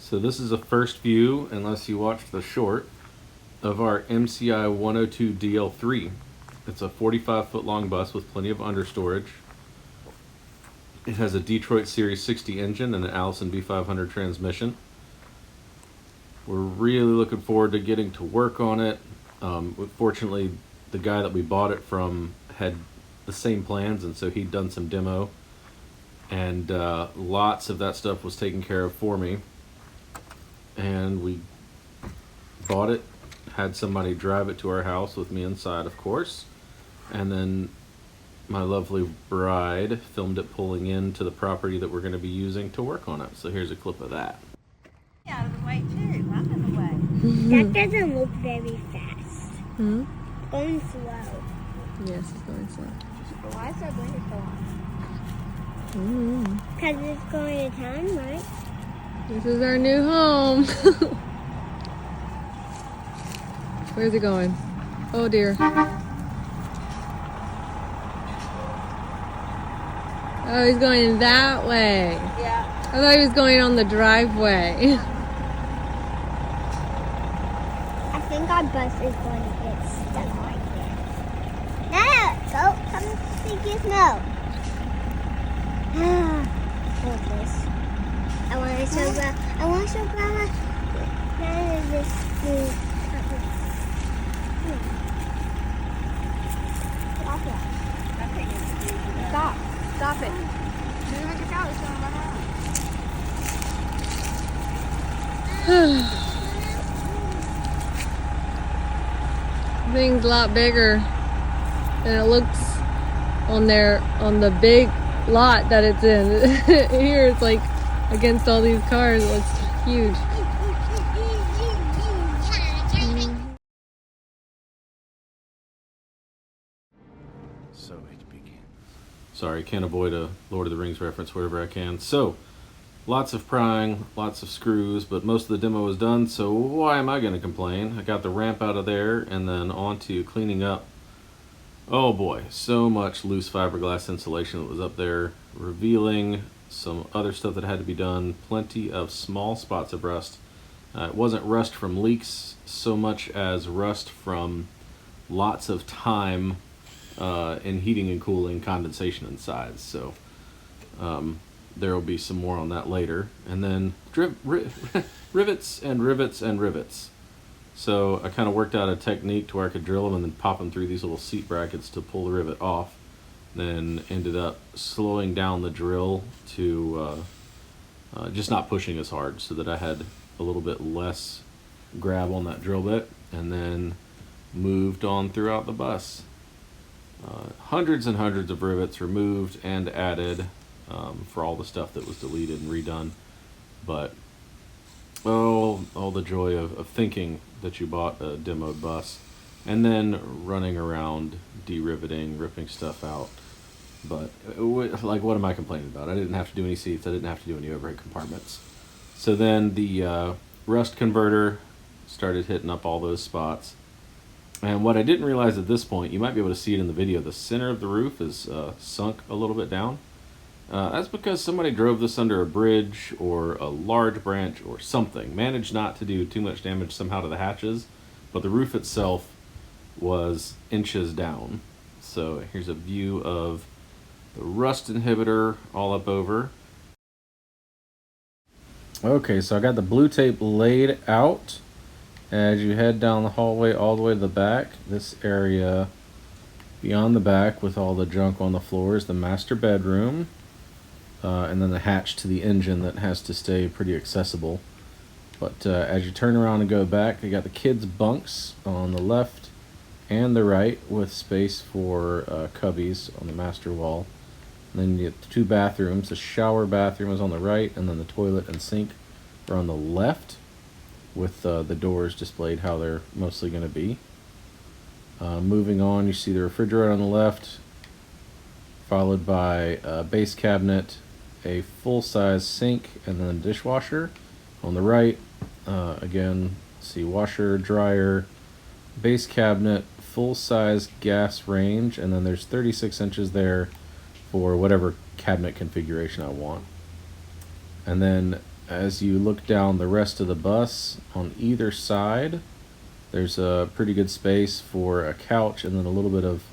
So this is a first view, unless you watched the short, of our MCI 102 DL3. It's a 45-foot long bus with plenty of understorage. It has a Detroit Series 60 engine and an Allison V500 transmission. We're really looking forward to getting to work on it. Fortunately, the guy that we bought it from had the same plans, and so he'd done some demo, and lots of that stuff was taken care of for me. And we bought it, had somebody drive it to our house with me inside, of course, and then my lovely bride filmed it pulling into the property that we're going to be using to work on it. So here's a clip of that. Out of the way too. I'm in the way. That doesn't look very fast. Hmm? Going slow. Yes, it's going slow. Why is that window so on? Because it's going to town, right? This is our new home. Where's it going? Oh dear. Oh, he's going that way. Yeah. I thought he was going on the driveway. I think our bus is going to get stuck right there. No! Go! Come and see Gizmo! Focus. I want to show Grandma. I want to show Grandma. None of this new Stop. Stop it. You're gonna get out. It's gonna run out. Thing's a lot bigger than it looks on there on the big lot that it's in. Here it's like against all these cars, it looks huge. So it begins. Sorry, can't avoid a Lord of the Rings reference wherever I can. So, lots of prying, lots of screws, but most of the demo is done, so why am I going to complain? I got the ramp out of there, and then on to cleaning up. Oh boy, so much loose fiberglass insulation that was up there, revealing some other stuff that had to be done, plenty of small spots of rust. It wasn't rust from leaks so much as rust from lots of time in heating and cooling, condensation inside. So there will be some more on that later. And then rivets and rivets and rivets. So I kind of worked out a technique to where I could drill them and then pop them through these little seat brackets to pull the rivet off. Then ended up slowing down the drill to just not pushing as hard, so that I had a little bit less grab on that drill bit, and then moved on throughout the bus. Hundreds and hundreds of rivets removed and added for all the stuff that was deleted and redone. But oh, all the joy of thinking that you bought a demoed bus and then running around de-riveting, ripping stuff out. But like, what am I complaining about? I didn't have to do any seats. I didn't have to do any overhead compartments. So then the rust converter started hitting up all those spots. And what I didn't realize at this point, you might be able to see it in the video, the center of the roof is sunk a little bit down. That's because somebody drove this under a bridge or a large branch or something. Managed not to do too much damage somehow to the hatches, but the roof itself was inches down. So here's a view of the rust inhibitor all up over. Okay, so I got the blue tape laid out. As you head down the hallway all the way to the back, this area beyond the back with all the junk on the floor is the master bedroom. And then the hatch to the engine that has to stay pretty accessible. But as you turn around and go back, you got the kids' bunks on the left and the right with space for cubbies on the master wall. And then you get the two bathrooms. The shower bathroom is on the right, and then the toilet and sink are on the left, with the doors displayed how they're mostly going to be. Moving on, you see the refrigerator on the left, followed by a base cabinet, a full-size sink, and then a dishwasher. On the right, again, see washer, dryer, base cabinet, full-size gas range, and then there's 36 inches there for whatever cabinet configuration I want. And then as you look down the rest of the bus, on either side, there's a pretty good space for a couch and then a little bit of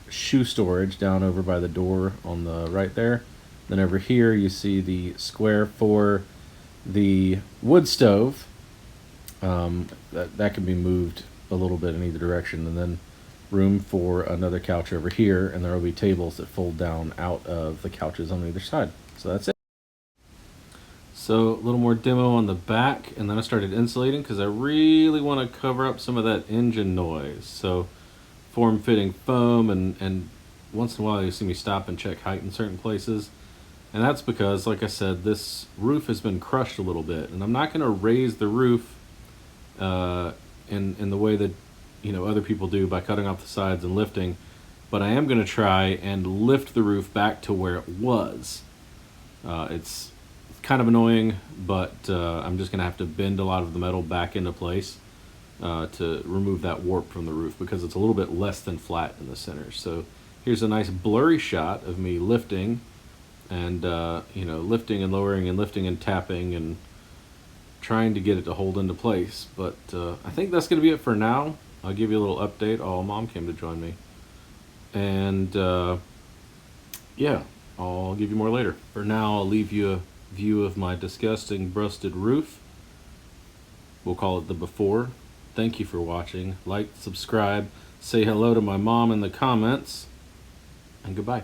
shoe storage down over by the door on the right there. Then over here you see the square for the wood stove. That can be moved a little bit in either direction, and then room for another couch over here, and there will be tables that fold down out of the couches on either side. So that's it. So a little more demo on the back, and then I started insulating because I really want to cover up some of that engine noise. So form-fitting foam, and once in a while you see me stop and check height in certain places. And that's because, like I said, this roof has been crushed a little bit, and I'm not going to raise the roof in the way that other people do by cutting off the sides and lifting, but I am going to try and lift the roof back to where it was. It's kind of annoying, but I'm just going to have to bend a lot of the metal back into place to remove that warp from the roof because it's a little bit less than flat in the center. So here's a nice blurry shot of me lifting and lifting and lowering and lifting and tapping and trying to get it to hold into place. But I think that's going to be it for now. I'll give you a little update. Oh, Mom came to join me. And yeah, I'll give you more later. For now, I'll leave you a view of my disgusting busted roof. We'll call it the before. Thank you for watching. Like, subscribe, say hello to my mom in the comments, and goodbye.